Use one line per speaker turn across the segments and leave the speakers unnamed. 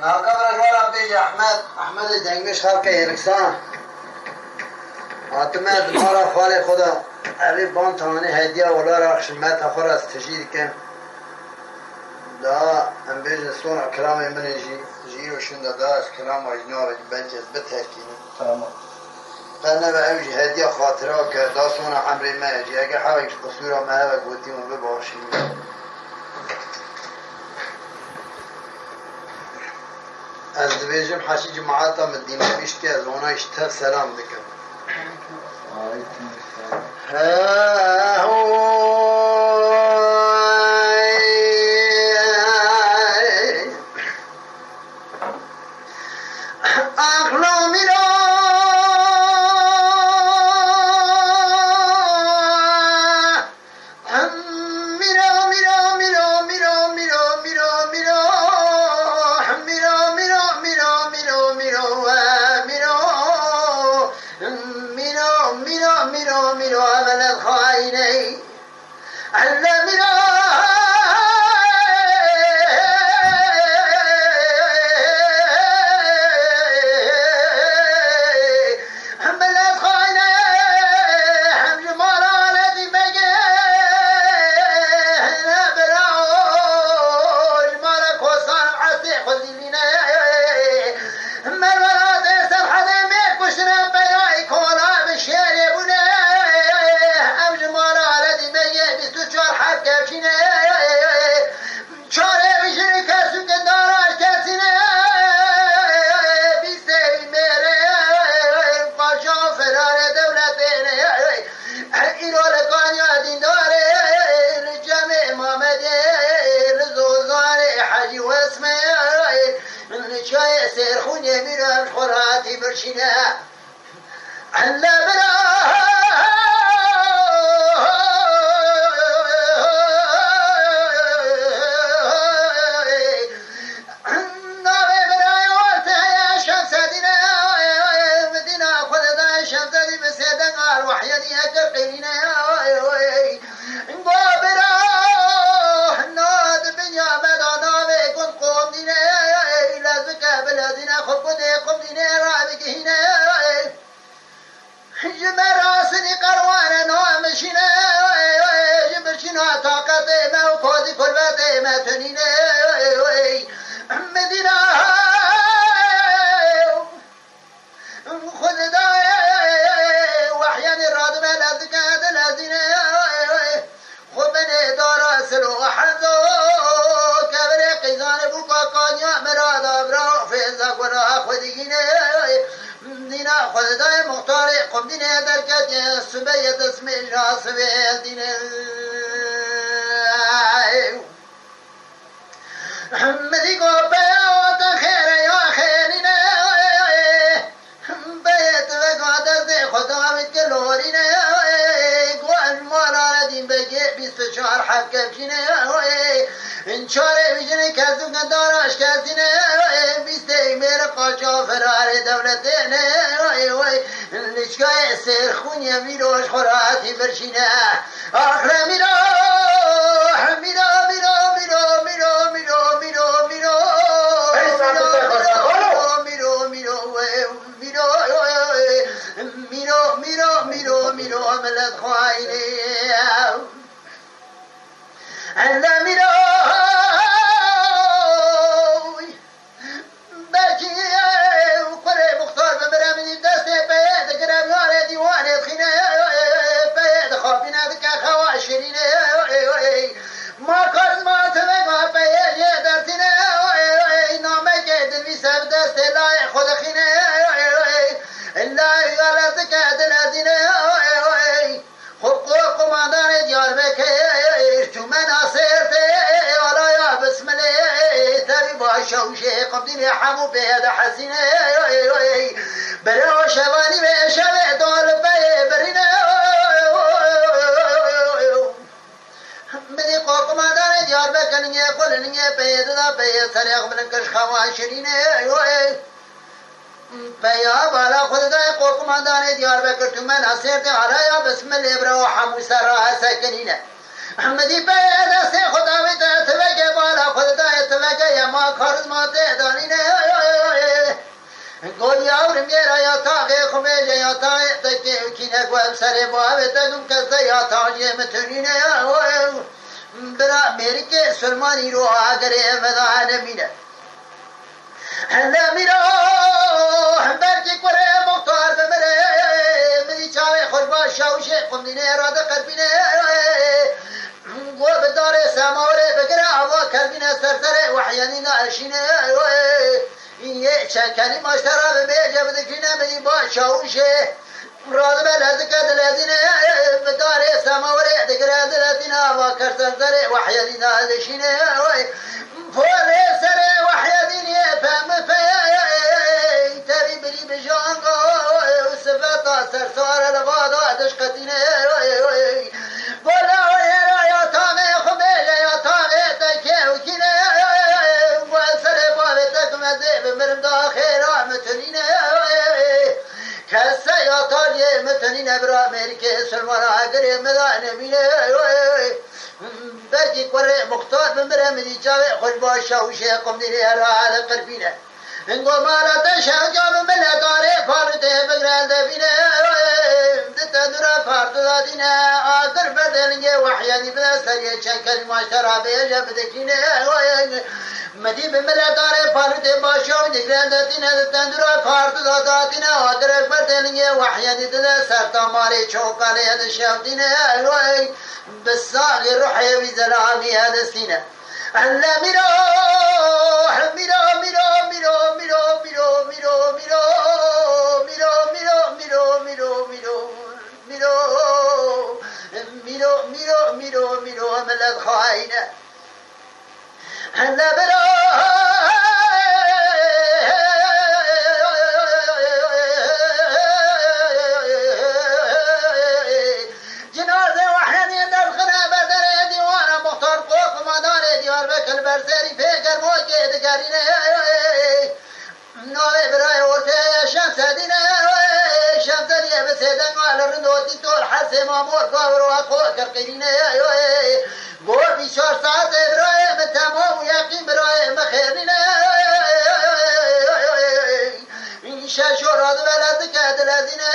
ناقب رجوع بيجي أحمد دنگش خلق يركسان آتمد مارا خالي خدا علی بان تمانی هدیه ولا را خدمت آخر از تجدید کن دا ام بیش سون کلام من جی و شون دا از کلام اجناب بنجز بترکینی
تمام
قلنا بعوج هدیه خاطره که دا سون عمری ما جی اگه حاویش قصورا ما هوا گوتیم و بباشیم از بیجم حشی جماعتا مدینه بیشتی از اونایش تف سلام دکم
وعليكم السلام
احمدی به دست خدا می تبگه بالا خدا تبگه یا ما کارز ما تهدانینه قول يا ورميرا يا طاغي خميجة يا طاغي تكي كينا قوام سري بوابتكم كذا يا طاغي متنين يا برا أمريكا سلماني روح عقري مدى عالمينة هلا ميرو همبرجي كوري مختار بمري مدي چاوي خربا شاوشي قمديني رادا قربيني قوة بداري ساموري بقرا عوا كربيني سرسري وحياني ناشيني شكاني ماشترا ببيجة بدكينا مدي با شاوشي رادا بلدك دلديني بداري ساموري دقرا دلديني عوا كرسرسري وحياني ناشيني فولي سري وحياني فهم فيا تري بري بجانغو وسفتا سرسار لبادا دشقتيني بولا ويرا يا طاغي خميجة يا طاغي تكي وكيني وسري بابتك مزيب مرم داخيرا متنيني كسا يا طاغي متنيني برا أمريكا سلمان عقري مدان ميني برجي كوري مختار بمرا مدي جاوي خوش باشا وشي قمديني هرا على قلبينه انگو مالا تشا جاب ملا داري فارده بگرال دبينه دتا درا فارد دادينه آقر بدلنگه وحياني بلا سريه چنکل ماشترا بيجا بدكينه مدي بملا داري فارده باشا ونگرال دادينه دتا درا فارد دادينه آقر بدلنگه وحياني بلا سرطا ماري چوكالي هذا شافتينه بالصاغي روحي بزلامي هذا السينه هلا ميرو ميرو ميرو ميرو ميرو ميرو ميرو ميرو ميرو ميرو ميرو ميرو ميرو ميرو ميرو ميرو ميرو ملك خاينة هلا برو البرسري فكر موجه دكارينه نوي براي ورثه شمس دينه شمس دي بسدن على الرندوتي طول حسي مامور قبر واقو كرقينه قول بشار ساعات براي متمام ويقين براي مخيرينه شاشو راد بلد كدلزينه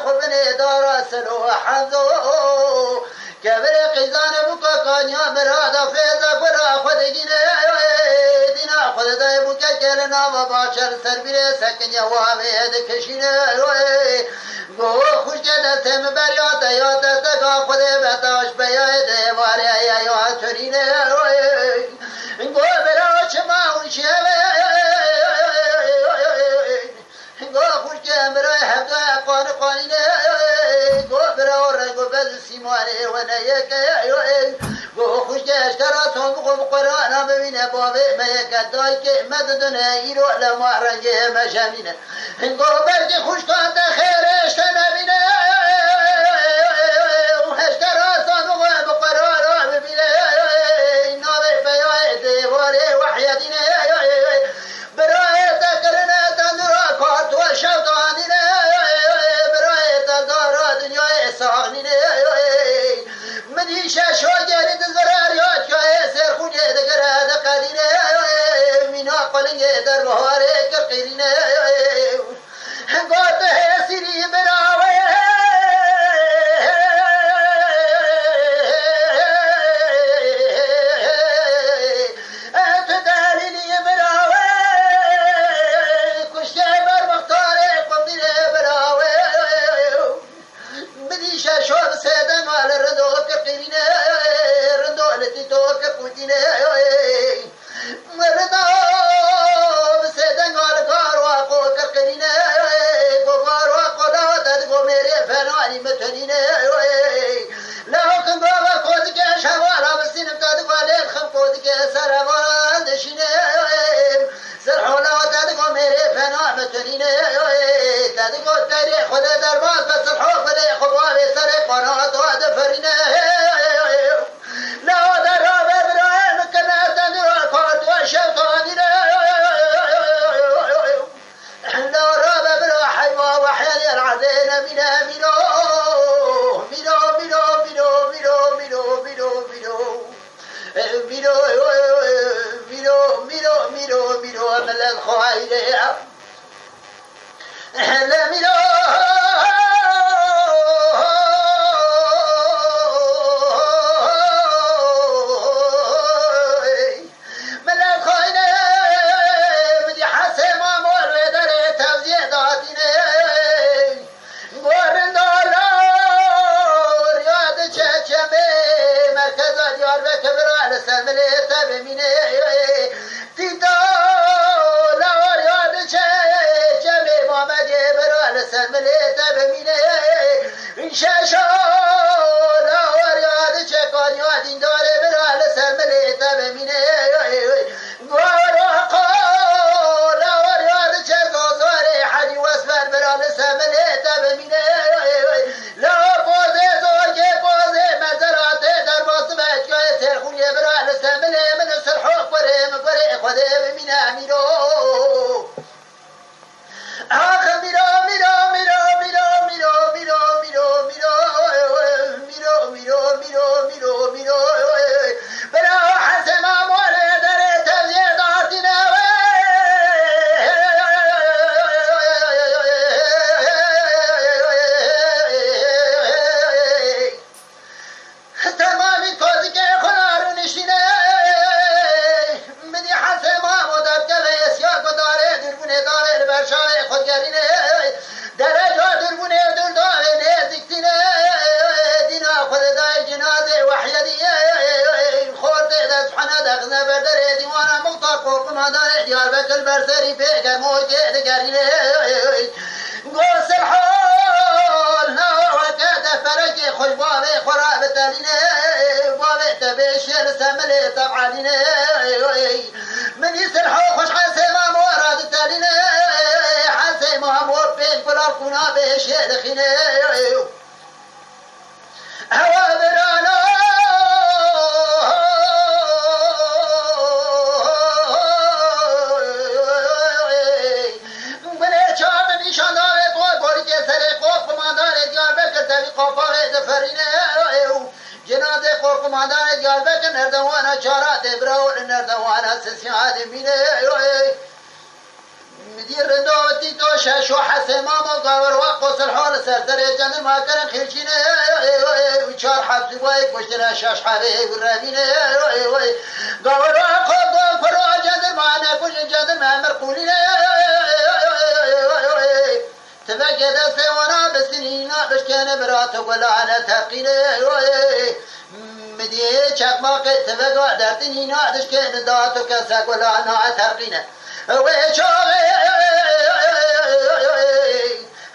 خبني دار سلو حمزو كبر قيزان بوكا كانيا برادا فيزا برا خدينا دينا خداي بوكا كلنا وباشر سربير سكن يا وامي هدكشينا گو خوش جدت مبريات يا تتقا خدي بتاش بيا ديواري يا يا ترينا گو برا چما وشوي گو خوش جمرا حدا قان قانينا برا ورقو بل سيماني ونيك گو خوش اشترا صندوق قرآن ببين بابي ما يكدايك مددنا يرو لما رنجه مشامينه گو برجي خوش كانت خير اشتنبينه اشترا صندوق قرآن ببين نابي بيا ديواري وحيدينه براي تكرنا تندرا كارت وشوطانينه براي تدارا دنيا سانينه مدي شاشو جريد الزراريات كايسر خوجه دقرا دقادينه مينا قلنجه در بهاره كرقيرينه قوت هسيري براوي تداليني براوي كشتي بر مختاري قمدينه براوي مدي شاشو بسيدن على الردو كرقيرينه رندو التي تو كرقوتينه رندو بسيدن على كارواقو كرقيرينه كارواقو لا تدقو ميري فناني متنينه لا كن بابا كودك شوالا بسين بتدقو عليه خم كودك سرمان دشينه سرحولا تدقو ميري فنان متنينه تدقو تاريخ خود درباز بسرحو خلي خبوالي سري قناة ودفرينه لا دراب ابراهيم كنا تندر الفارد وشوطانينه لا راب ابراهيم وحياني العزين مينا مينو مينو مينو مينو مينو مينو مينو مينو مينو مينو مينو مينو مينو من الخوائد بینه میرو آخ میرو میرو میرو میرو میرو میرو میرو میرو میرو میرو میرو میرو میرو برا حسن اموال در تبزیر دارتینه تمامی کازی که خدا رو نشینه بدی حسن محمود که سیاه داره دربونه داره برشای خودگرینه درجا دربونه در داره نزدیکتینه دینا خود دای جنازه وحیدیه خورده دست حنا دغزه بردره دیوانا مختار قوقما داره دیار بکل برسری پیگر موجه دگرینه گوس الحال نوکت فرج خوش بابه خراب تلینه بابه تبشر سمله تبعالینه من يسرحو خوش حسي ما مورد تلينه حسي ما مور بين بلار كنا بشي دخينه هوا برانا بله چار نشان داره تو باری که سر قوف کماندار دیار بکر تبی قفار دفرینه جنازه قوف کماندار دیار بکر نردوانا چارات براول نردوانا سسیاد مینه مدير دوتي توشا شو حسي ماما قاور وقوس الحول سردر جنر ما كان خيرشينه وشار حبس وايك وشتنا شاش حبي والرابينه قاور وقوس فرو جنر ما نكوش جنر ما مرقولينه تفقد سوانا بسنين بشكان برات ولا انا تقينه مدي چقماق تفقد درتنين دشكان داتو كسا ولا انا تقينه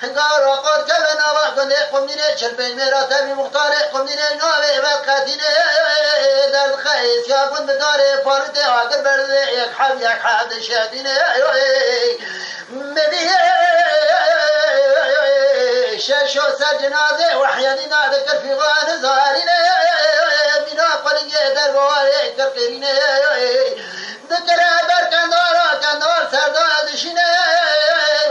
هنگار آقاد کل نوا گنده قمدینه چل پنج میراته بی مختاره قمدینه نوه وقتینه درد خیس یا کن بداره پارده آگر برده یک حب شدینه مدیه شش و سر جنازه وحیدی نادکر فی غان زارینه مینا قلنگه در بواره کرقرینه ذكرى بركندار كندار سردار دشينه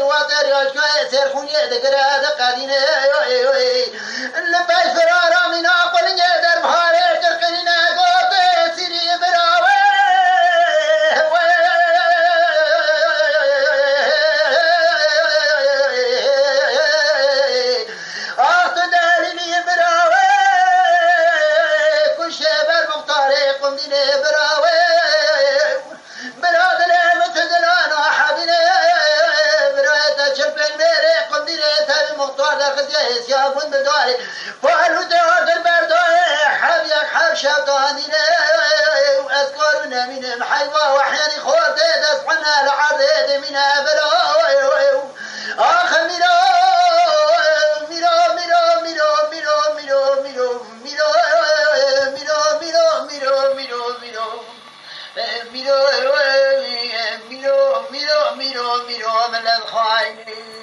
واتر ياشكا سرخونيه ذكرى دقادينه لباش فرارا من اقل در بحار كرقنينه قوت سيري براوي اخت دالي براوي كل شبر مختاري قمدينه براوي برادر متدلان حبينه برايت شبل ميري قمدينه تابي مختار دخل سيابون بداري فعلو دوار البردوي حبيك حبشة طانينه وأذكر نمين محيوة وحياني خورتي دسحنا لعرض من أبلو آخ ميرو ميرو ميرو ميرو ميرو ميرو ميرو ميرو ميرو ميرو ميرو ميرو ميرو من الخاينين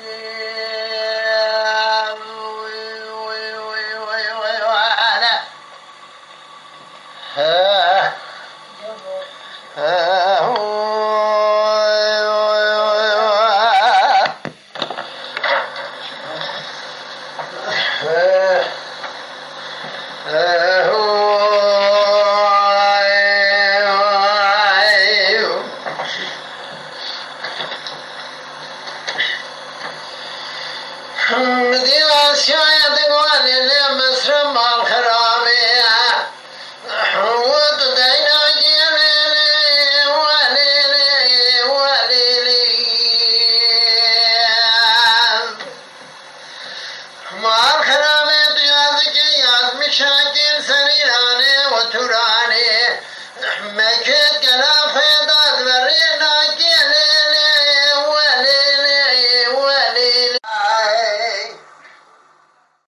شاكر سريرانه وترانه مكت